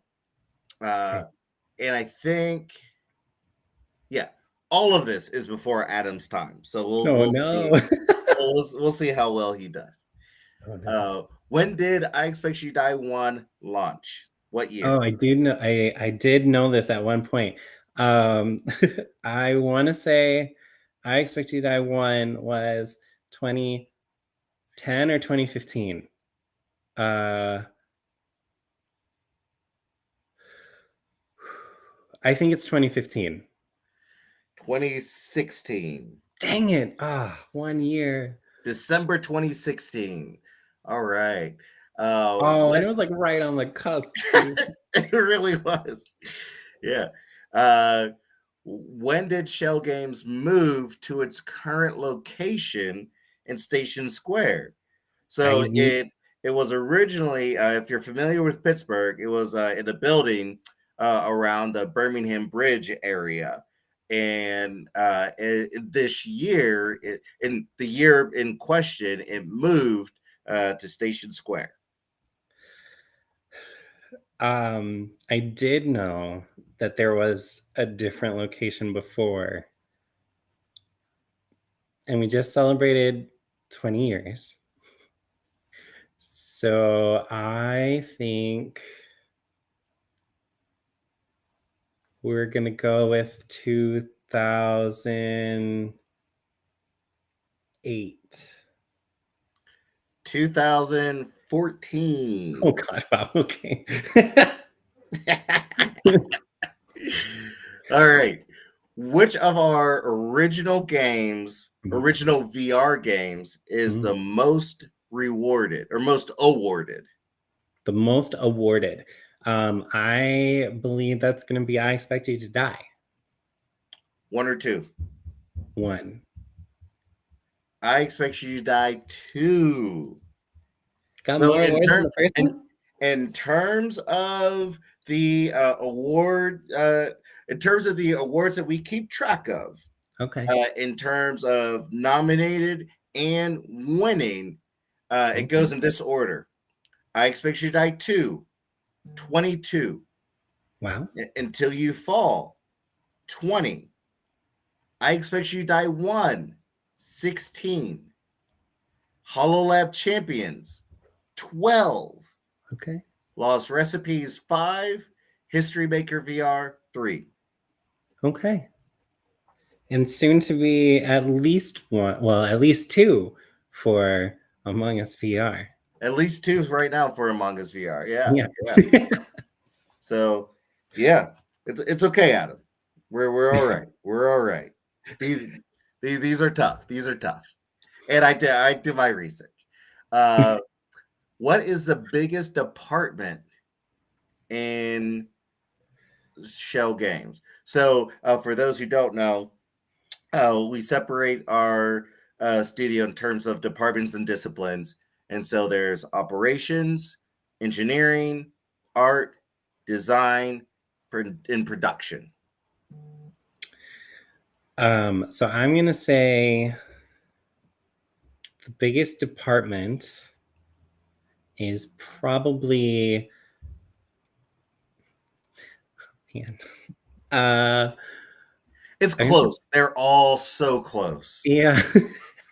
Okay.
And I think, yeah, all of this is before Adam's time. So
Oh
we'll
no.
see. We'll see how well he does.
Oh no.
When did I Expect You to Die 1 launch? What year?
Oh, I do know. I did know this at one point. I want to say I Expect You to Die 1 was 2010 or 2015. I think it's 2015.
2016.
Dang it. 1 year.
December 2016. All right.
Oh, and
What
it was like right on the cusp too.
it really was. Yeah. Uh, when did Shell Games move to its current location in Station Square? So
I
it was originally, if you're familiar with Pittsburgh, it was in a building around the Birmingham Bridge area. And this year, in the year in question, it moved to Station Square.
I did know that there was a different location before, and we just celebrated 20 years. So I think we're gonna go with 2008.
2014.
Oh God! Wow. Okay.
All right. Which of our original VR games, is
Mhm.
the most rewarded or most awarded?
The most awarded. I believe that's gonna be I Expect You to Die.
One or two?
One.
I Expect You to Die two.
Got
So
more awards than the first one?
in terms of the in terms of the awards that we keep track of,
Okay.
in terms of nominated and winning, it
Okay.
goes in this order: I Expect You to Die 2, 22,
Wow.
Until You Fall, 20, I Expect You to Die 1, 16, HoloLab Champions, 12,
Okay.
Lost Recipes 5, History Maker VR 3.
Okay. And soon to be at least one, well, at least two for Among Us VR.
At least two right now for Among Us VR. Yeah,
Yeah.
yeah. So, yeah, it's okay, Adam. We're all right. We're all right. These are tough. These are tough. And I do my research. Uh, what is the biggest department in Shell Games? So, for those who don't know, we separate our studio in terms of departments and disciplines. And so there's operations, engineering, art, design, and production.
So I'm gonna say the biggest department is probably, man. Uh
It's
I'm gonna say,
close. They're all so close.
yeah.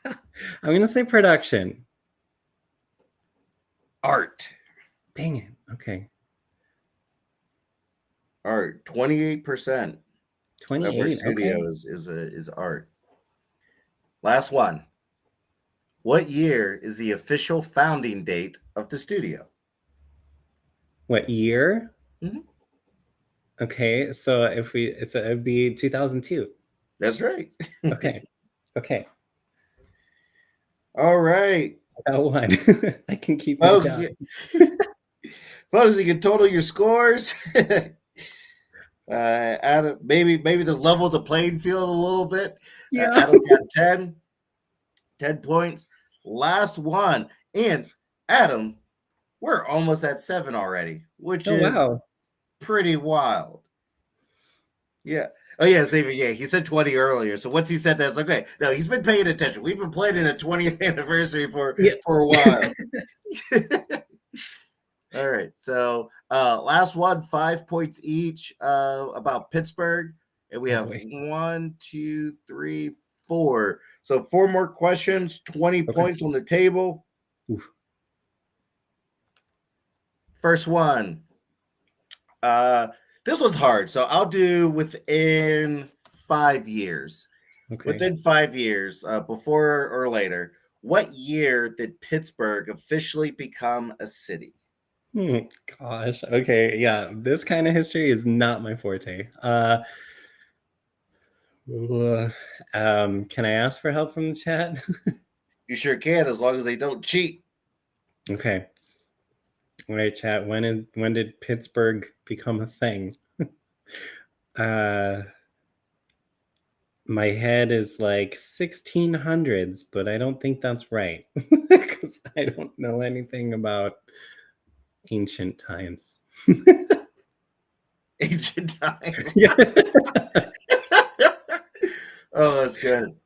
I'm gonna say production.
Art.
Dang it. Okay.
Art. 28% of our
28. Okay.
studio is art. Last one. What year is the official founding date of the studio?
What year?
Mhm.
Okay, so if we it'd be 2002.
That's right.
Okay. Okay.
All right.
I got one. I can keep my
Folks,
job.
folks, you can total your scores. Adam, maybe to level the playing field a little bit.
Yeah.
Adam got 10 points. Last one. And Adam, we're almost at 7 already, which
Oh
is
wow.
pretty wild. Yeah. Oh yeah, Xavier. Yeah, he said 20 earlier. So once he said that, it's like, okay, no, he's been paying attention. We've been planning a 20th anniversary for
Yeah.
a while. All right. So last one, 5 points each, about Pittsburgh. And we
Oh
have
boy.
1, 2, 3, 4. So 4 more questions, 20
Okay.
points on the table.
Oof.
First one. This one's hard. So I'll do within 5 years.
Okay.
Within 5 years, before or later, what year did Pittsburgh officially become a city?
Gosh. Okay. Yeah. This kind of history is not my forte. Can I ask for help from the chat?
You sure can, as long as they don't cheat.
Okay. All right, chat. When did Pittsburgh become a thing? My head is like 1600s, but I don't think that's right because I don't know anything about ancient times.
Ancient times.
Yeah.
Oh, that's good.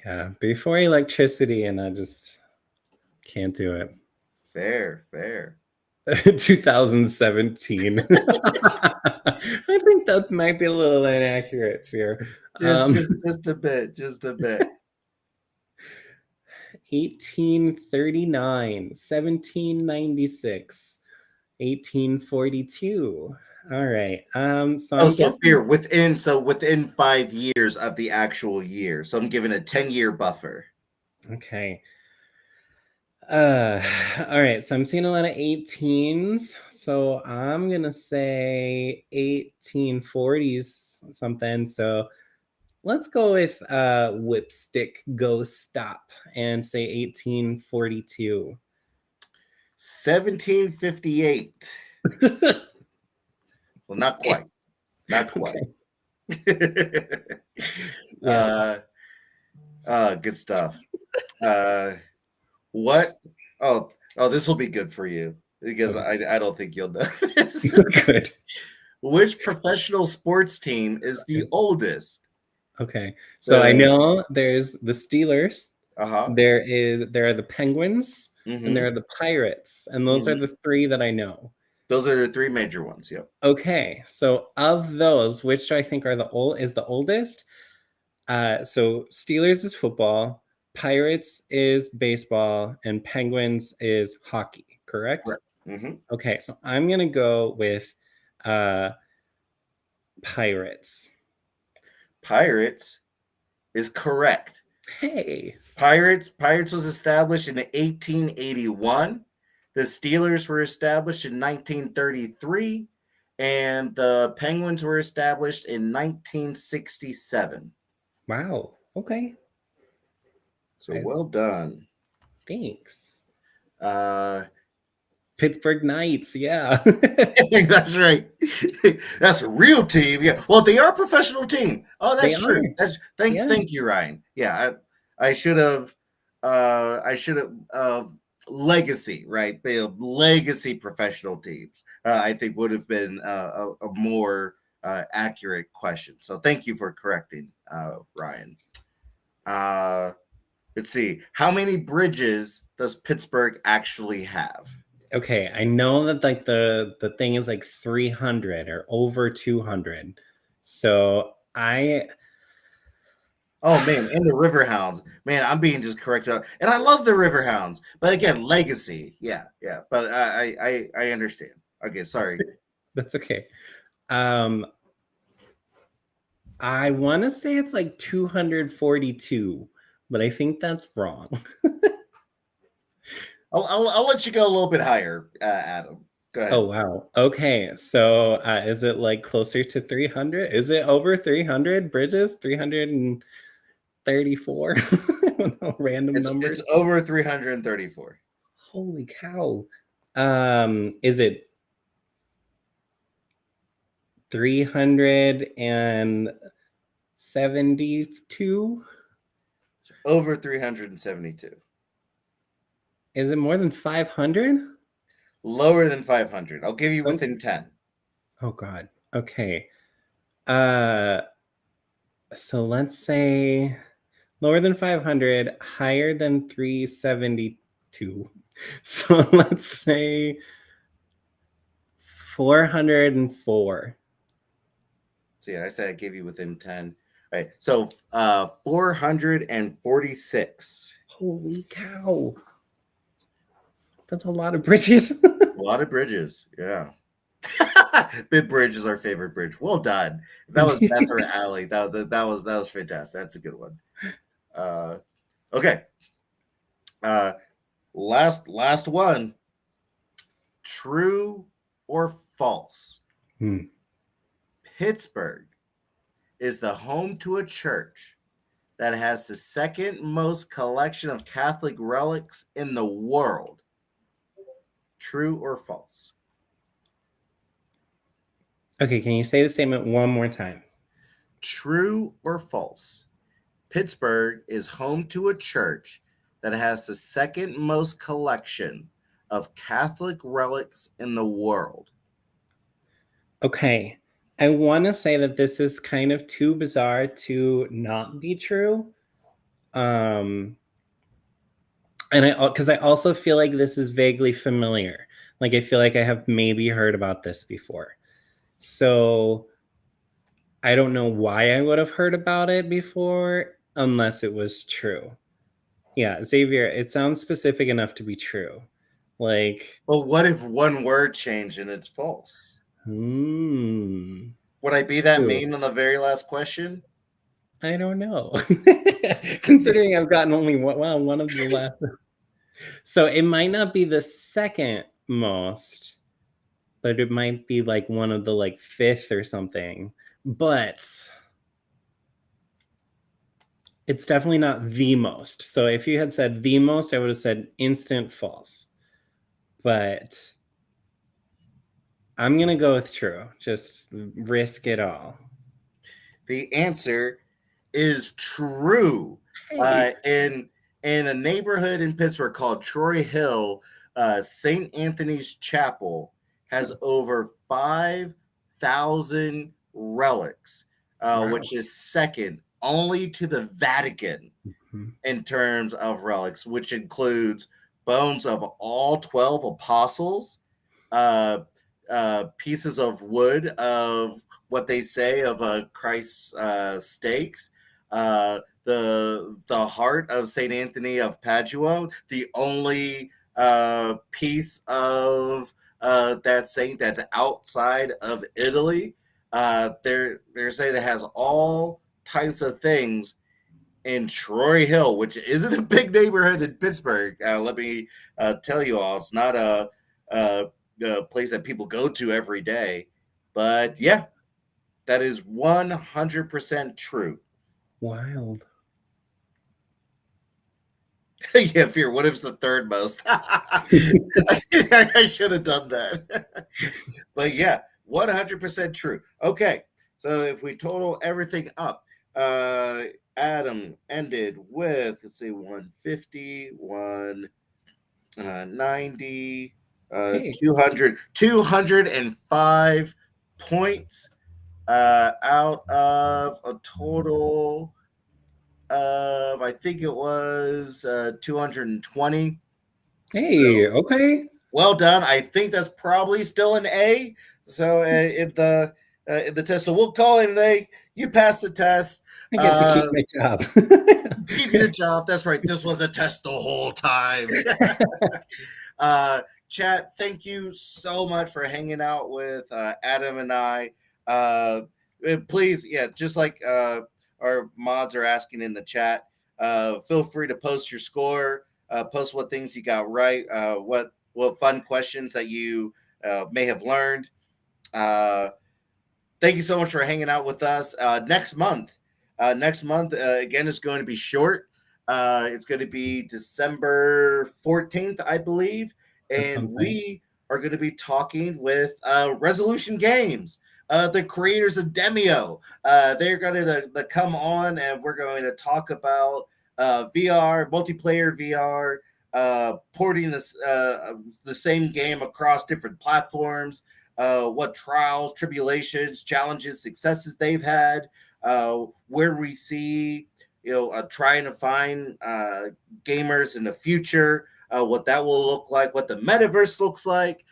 Yeah, before electricity, and I just can't do it.
Fair.
2017. I think that might be a little inaccurate here.
Just a bit.
1839, 1796, 1842. All right. So
Oh,
I'm
so
guessing.
here within 5 years of the actual year. So I'm giving a 10-year buffer.
Okay. Uh, all right. So I'm seeing a lot of 18s. So I'm gonna say 1840s something. So let's go with Whipstick Go Stop and say 1842.
1758. Well, not quite. Not quite.
Okay. Yeah.
Good stuff. What? This will be good for you because
Okay.
I don't think you'll know this.
Good.
Which professional sports team is the oldest?
Okay. So I
The
know there's the Steelers,
uh-huh.
there are the Penguins, and there
Mm-hmm.
are the Pirates, and those are
Mm-hmm.
the three that I know.
Those are the three major ones. Yep.
Okay. So of those, which do I think are the oldest? So Steelers is football, Pirates is baseball, and Penguins is hockey, correct?
Correct. Mm-hmm.
Okay, so I'm gonna go with uh Pirates.
Pirates is correct.
Hey.
Pirates was established in 1881. The Steelers were established in 1933, and the Penguins were established in 1967.
Wow. Okay.
So well done.
Thanks.
Uh,
Pittsburgh Knights, yeah.
that's right. That's a real team. Yeah. Well, they are a professional team. Oh,
They
that's
are.
true. That's
Yeah.
thank you, Ryan. Yeah, I should have legacy, right? Legacy professional teams. I think would have been a more accurate question. So thank you for correcting, Ryan. Let's see. How many bridges does Pittsburgh actually have?
Okay, I know that like the thing is like 300 or over 200. So I
Oh man, and the Riverhounds. Man, I'm being just corrected. And I love the Riverhounds. But again, legacy. Yeah. But I understand. Okay, sorry.
that's okay. Um I want to say it's like 242, but I think that's wrong.
I'll let you go a little bit higher, Adam. Go
Oh
ahead.
wow. Okay. So is it like closer to 300? Is it over 300 bridges? 334? I don't know, random
It's
numbers.
over 334.
Holy cow. Is it 372?
Over 372.
Is it more than 500?
Lower than 500. I'll give you
Oh,
within 10.
oh god. Okay. Uh so let's say lower than 500, higher than 372. So let's say 404.
So yeah, I said I gave you within 10. All right. So 446.
Holy cow. That's a lot of bridges.
A lot of bridges. Yeah. Big Bridge is our favorite bridge. Well done. That was Beth or Allie. That was fantastic. That's a good one. Okay. Uh last one. True or false?
Hmm.
Pittsburgh is the home to a church that has the second most collection of Catholic relics in the world. True or false?
Okay, can you say the statement one more time?
True or false? Pittsburgh is home to a church that has the second most collection of Catholic relics in the world.
Okay. I want to say that this is kind of too bizarre to not be true. Um, and because I also feel like this is vaguely familiar. Like I feel like I have maybe heard about this before. So I don't know why I would have heard about it before unless it was true. Yeah, Xavier, it sounds specific enough to be true. Like,
But what if one word changed and it's false?
hmm.
Would I be that
Ooh,
mean on the very last question?
I don't know. Considering I've gotten only one of the last. So it might not be the second most, but it might be like one of the like fifth or something. But it's definitely not the most. So if you had said the most, I would have said instant false. But I'm gonna go with true. Just risk it all.
The answer is true.
Hey.
In a neighborhood in Pittsburgh called Troy Hill, St. Anthony's Chapel has over 5,000 relics,
Wow.
which is second only to the Vatican
Mhm.
in terms of relics, which includes bones of all 12 apostles, uh, pieces of wood of what they say of Christ's stakes, the heart of Saint Anthony of Padua, the only piece of that saint that's outside of Italy. They're saying that has all types of things in Troy Hill, which isn't a big neighborhood in Pittsburgh. Let me tell you all, it's not a place that people go to every day. But yeah, that is 100% true.
Wild.
Yeah, fear. What if it's the third most? I should have done that. But yeah, 100% true. Okay, so if we total everything up, uh, Adam ended with, let's see, 150, 190,
Hey.
200, 205 points out of a total of, I think it was 220.
Hey,
So
okay.
well done. I think that's probably still an A. So in the test, so we'll call it an A. You passed the test.
I get to keep
Uh,
my job.
keep your job. That's right. This was a test the whole time. Chat, thank you so much for hanging out with Adam and I. Uh, Please, yeah, just like our mods are asking in the chat, feel free to post your score, post what things you got right, what fun questions that you may have learned. Uh, Thank you so much for hanging out with us. Next month again is going to be short. It's going to be December 14th, I believe,
That
and
sounds nice.
we are going to be talking with Resolution Games, the creators of Demio. They're going to come on, and we're going to talk about VR, multiplayer VR, porting the same game across different platforms, what trials, tribulations, challenges, successes they've had, where we see, trying to find gamers in the future, what that will look like, what the metaverse looks like,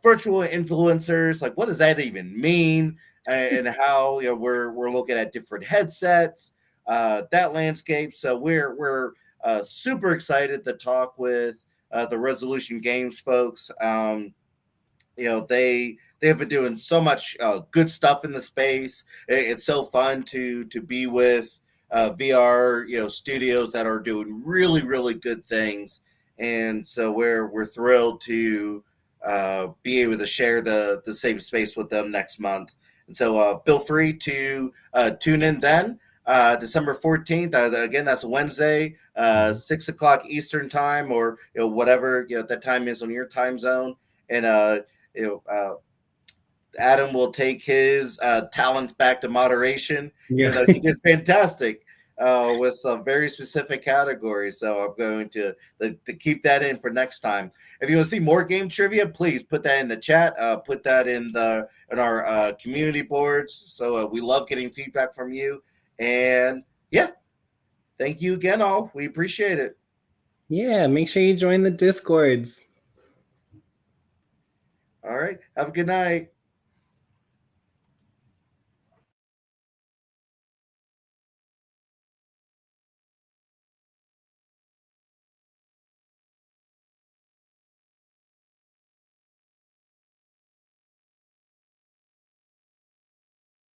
virtual influencers, like what does that even mean, and how we're looking at different headsets, that landscape. So we're super excited to talk with the Resolution Games folks. They have been doing so much good stuff in the space. It's so fun to be with VR studios that are doing really good things, and so we're thrilled to be able to share the same space with them next month. And so feel free to tune in then. December 14th. Again, that's a Wednesday, 6 o'clock Eastern time, or whatever that time is on your time zone. And you know, Adam will take his talents back to moderation,
Yeah.
even though he did fantastic with some very specific categories. So I'm going to keep that in for next time. If you want to see more game trivia, please put that in the chat. Put that in our community boards. So we love getting feedback from you. And yeah, thank you again, all. We appreciate it.
Yeah, make sure you join the Discords.
All right. Have a good night.